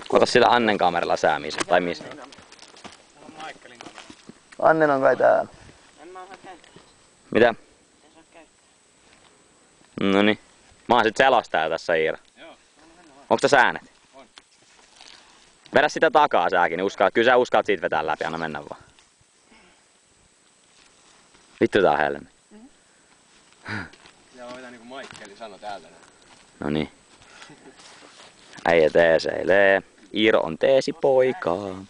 Ota sillä Annen kameralla säämissä, tai missä? Maikkelin kamera. Annen on kai täällä. En mä osaa käyttää. Mitä? En saa käyttää. Noniin. Mä oon sit selostaja tässä, Iira. Joo. Onks tässä äänet? On. Vedä sitä takaa sääkin, niin kyllä sä uskallat siitä vetää läpi, anna mennä vaan. Vittu tää on helmi. Ja mä vetän niinku Maikkeli sano täältä. Noniin. Äijä teeseilee. Iiro on teesi poikaa.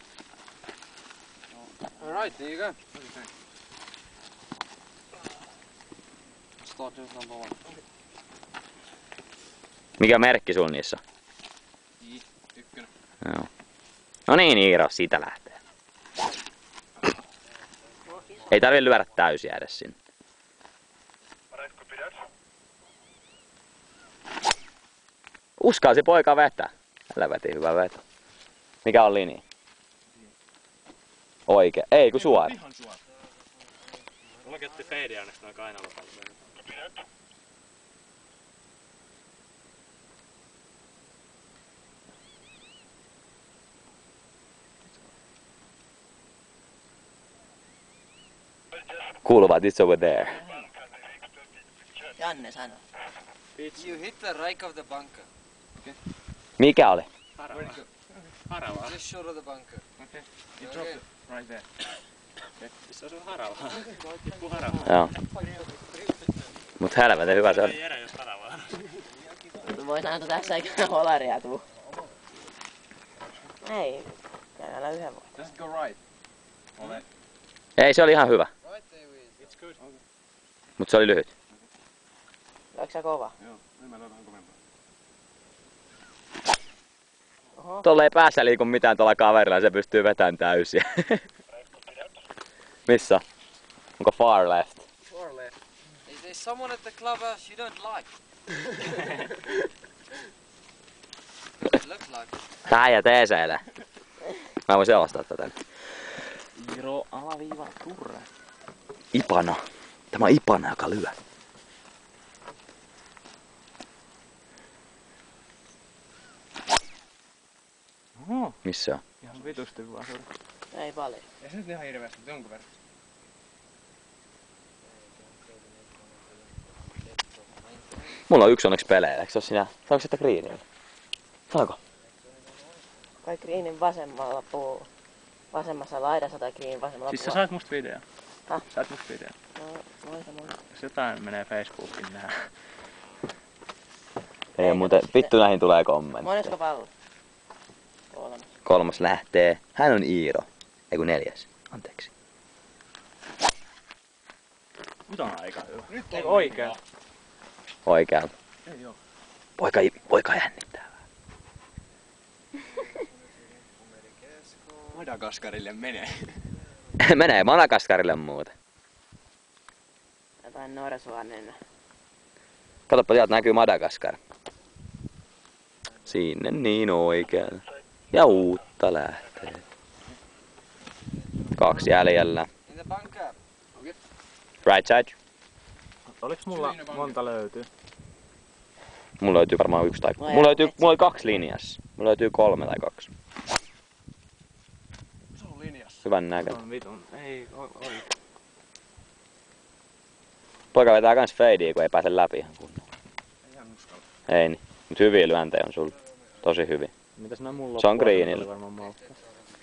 Alright, there you go. Start with number 1. Mikä merkki sul niissä on? I1. Joo. No niin, Iiro, siitä lähtee. Ei tarvi lyödä täysiä edes sinne. Uskalsi poika vetää. Helvetin hyvä veto. Mikä on linja? Oikein. Ei kun suora. Ihan suora. Mulla käytti fade onneksi noin kainalopalloja. Cool, but it's over there. Janne sano. You hit the right of the bunker. Mikä oli? Harava. Just short of the bunker. Okay. You drop it right there. Okay. Se on harava. Tippu harava. Joo. Mut helvetin hyvä se on. Ei erä jos haravaa. Vois antaa tässä eikä holaria tuu. Ei. Käydään yhden voi. Just go right. Ole. Ei, se oli ihan hyvä. Right there is. It's good. Okay. Mut se oli lyhyt. Onko sä kova? Joo, nyt mä löydän kovempaa. Oho. Tolle ei päässä liiku mitään tuolla kaverilla ja se pystyy vetämään täysiä. Missä? Onko far left? Far left. Is there someone at the clubhouse you don't like? It looks like. Tää äijä teeseilee. Mä voin selostaa tätä. Iiro alaviiva turre. Ipana. Tämä on Ipana, joka lyö. Oho. Missä se on? Ihan vitusti vaan suuri. Ei paljon. Ei se nyt ihan hirveästi, mutta jonkun verran. Mulla on yksi onneksi pelejä, eikö se oo sinä? Saanko sitä greenillä? Saako? Kai greenin vasemmalla puu. Vasemmassa laidassa tai green vasemmalla Siis sä puolella. saat musta video. Häh? Saat musta video. No, muista. Jos jotain menee Facebookiin nää. Ei muuten, vittu näihin tulee kommentti. Monesko pallo? 3. 3 lähtee. Hän on Iiro. Ei kun 4. Anteeksi. Nyt on aika hyvä. Nyt on oikein. Oikealla. Ei oo. Poika jännittää. Madagaskarille menee. Menee Madagaskarille muuten. Jotain norsuanen. Katoppa, sieltä näkyy Madagaskar. Sinne niin oikealle. Ja uutta lähtee. 2 jäljellä. In the bunker. Okay. Right side. Oliks mulla monta löytyy? Mulla löytyy varmaan 1 tai... Mulla oli 2 linjassa. Mulla löytyy 3 tai 2. Se on linjassa. Hyvän näköinen. On vitun. Ei, oi. Poika vetää kans fadea, kun ei pääse läpi ihan kunnolla. Ei ihan uskalla. Ei niin. Mut hyviä lyöntejä on sulla. Tosi hyvin. Mitäs nää mulla Se on greenillä. varmaan malkkaa.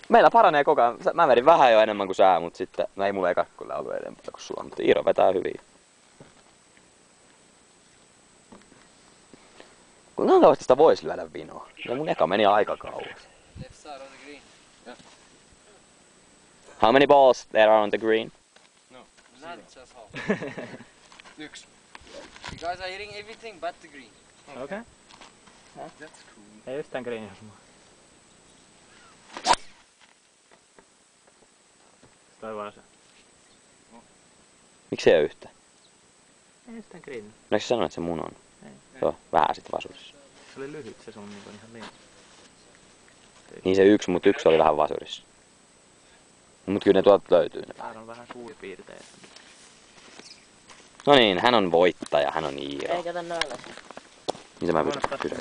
Meillä paranee koko ajan. Mä vedin vähän jo enemmän kuin sä, mut sitten... No ei mulla eka kyllä ollut enempää kuin sulla, mutta Iiro vetää hyvin. Kuinka kauan sitä vois lyödä vinoa? Ja mun eka meni aika kauas. Left side on the green. How many balls there are on the green? No, not just half. 1. You guys are hitting everything but the green. Okay. Huh? That's cool. Ei yhtään greenhouse mua. Toi vaan se. Miksi ei oo yhtään? Ei yhtään green. No eikö sä sanoa, että se mun on? Ei. Joo, vähän sit vasurissa. Se oli lyhyt se sun niin ihan liian. Niin se 1, mut 1 oli vähän vasurissa. Mut kyllä ne tuolta löytyy ne. Täällä on vähän suurpiirteitä. No niin, hän on voittaja, hän on Iiro. Ei kato noilla. Mitä mä pystyn kysyä?